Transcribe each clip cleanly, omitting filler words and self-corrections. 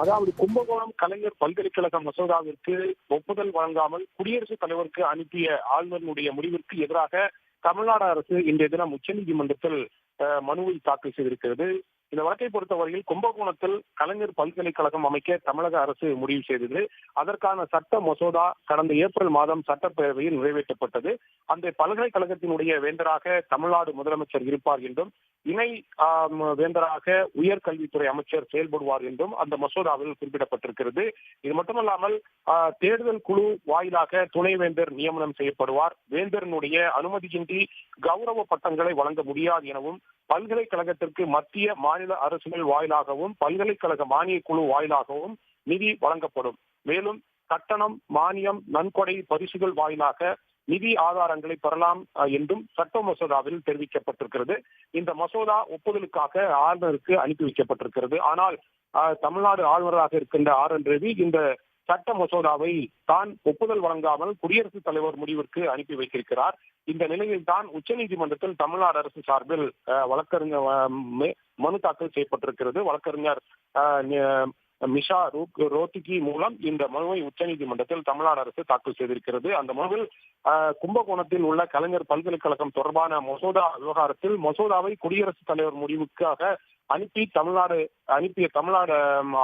அதாவது கும்பகோணம் கலைஞர் பல்கலைக்கழக மசோதாவிற்கு ஒப்புதல் வழங்காமல் குடியரசுத் தலைவருக்கு அனுப்பிய ஆளுநருடைய முடிவிற்கு எதிராக தமிழ்நாடு அரசு இன்றைய தினம் உச்சநீதிமன்றத்தில் மனுவை தாக்கல் செய்திருக்கிறது. இந்த வழக்கை பொறுத்தவரையில் கும்பகோணத்தில் கலைஞர் பல்கலைக்கழகம் அமைக்க தமிழக அரசு முடிவு செய்தது. அதற்கான சட்ட மசோதா கடந்த ஏப்ரல் மாதம் சட்டப்பேரவையில் நிறைவேற்றப்பட்டது. அந்த பல்கலைக்கழகத்தினுடைய வேந்தராக தமிழ்நாடு முதலமைச்சர் இருப்பார் என்றும், இணை வேந்தராக உயர்கல்வித்துறை அமைச்சர் செயல்படுவார் என்றும் அந்த மசோதாவில் குறிப்பிடப்பட்டிருக்கிறது. இது மட்டுமல்லாமல் தேர்தல் குழு வாயிலாக துணைவேந்தர் நியமனம் செய்யப்படுவார். வேந்தரனுடைய அனுமதியின்றி கௌரவ பட்டங்களை வழங்க முடியாது எனவும், பல்கலைக்கழகத்திற்கு மத்திய மாநில அரசுகள் வாயிலாகவும் பல்கலைக்கழக மானிய குழு வாயிலாகவும் நிதி வழங்கப்படும். மேலும் கட்டணம், மானியம், நன்கொடை, பரிசுகள் வாயிலாக நிதி ஆதாரங்களை பெறலாம் என்றும் சட்ட மசோதாவில் தெரிவிக்கப்பட்டிருக்கிறது. இந்த மசோதா ஒப்புதலுக்காக ஆளுநருக்கு அனுப்பி வைக்கப்பட்டிருக்கிறது. ஆனால் தமிழ்நாடு ஆளுநராக இருக்கின்ற ஆர்.என். ரவி இந்த சட்ட மசோதாவை தான் ஒப்புதல் வழங்காமல் குடியரசுத் தலைவர் முடிவிற்கு அனுப்பி வைத்திருக்கிறார். இந்த நிலையில் தான் உச்சநீதிமன்றத்தில் தமிழ்நாடு அரசு சார்பில் வழக்கறிஞர் மனு தாக்கல் செய்யப்பட்டிருக்கிறது. வழக்கறிஞர் மிஷா ரோத்திகி மூலம் இந்த மனுவை உச்சநீதிமன்றத்தில் தமிழ்நாடு அரசு தாக்கல் செய்திருக்கிறது. அந்த மனுவில் கும்பகோணத்தில் உள்ள கலைஞர் பல்கலைக்கழகம் தொடர்பான மசோதா விவகாரத்தில் மசோதாவை குடியரசுத் தலைவர் முடிவுக்காக அனுப்பிய தமிழ்நாடு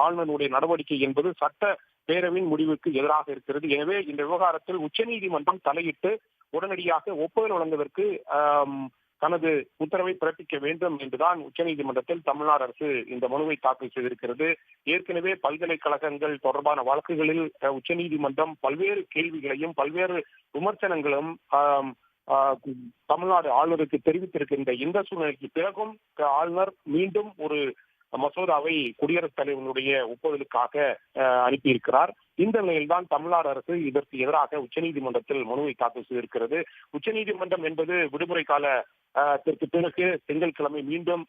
ஆளுநருடைய நடவடிக்கை என்பது சட்ட பேரவையின் முடிவுக்கு எதிராக இருக்கிறது. எனவே இந்த விவகாரத்தில் உச்சநீதிமன்றம் தலையிட்டு உடனடியாக ஒப்புதல் வழங்குவதற்கு தனது உத்தரவை பிறப்பிக்க வேண்டும் என்றுதான் உச்சநீதிமன்றத்தில் தமிழ்நாடு அரசு இந்த மனுவை தாக்கல் செய்திருக்கிறது. ஏற்கனவே பல்கலைக்கழகங்கள் தொடர்பான வழக்குகளில் உச்சநீதிமன்றம் பல்வேறு கேள்விகளையும் பல்வேறு விமர்சனங்களும் தமிழ்நாடு ஆளுநருக்கு தெரிவித்திருக்கின்ற இந்த சூழ்நிலைக்கு பிறகும் ஆளுநர் மீண்டும் ஒரு மசோதாவை குடியரசுத் தலைவருடைய ஒப்புதலுக்காக அனுப்பியிருக்கிறார். இந்த நிலையில்தான் தமிழ்நாடு அரசு இதற்கு எதிராக உச்சநீதிமன்றத்தில் மனுவை தாக்கல் செய்திருக்கிறது. உச்சநீதிமன்றம் என்பது விடுமுறை காலத்திற்கு பிறகு திங்கட்கிழமை மீண்டும்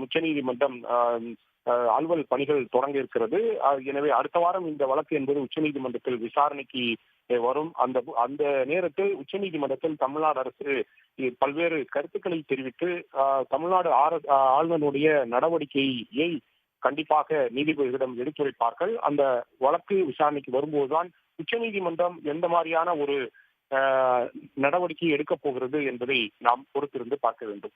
உச்சநீதிமன்றம் அலுவல் பணிகள் தொடங்க இருக்கிறது. எனவே அடுத்த வாரம் இந்த வழக்கு என்பது உச்சநீதிமன்றத்தில் விசாரணைக்கு வரும். அந்த நேரத்தில் உச்சநீதிமன்றத்தில் தமிழ்நாடு அரசு பல்வேறு கருத்துக்களை தெரிவித்து தமிழ்நாடு ஆளுநருடைய நடவடிக்கையை கண்டிப்பாக நீதிபதிகளிடம் எடுத்துரைப்பார்கள். அந்த வழக்கு விசாரணைக்கு வரும்போதுதான் உச்சநீதிமன்றம் எந்த மாதிரியான ஒரு நடவடிக்கை எடுக்கப் போகிறது என்பதை நாம் பொறுத்திருந்து பார்க்க வேண்டும்.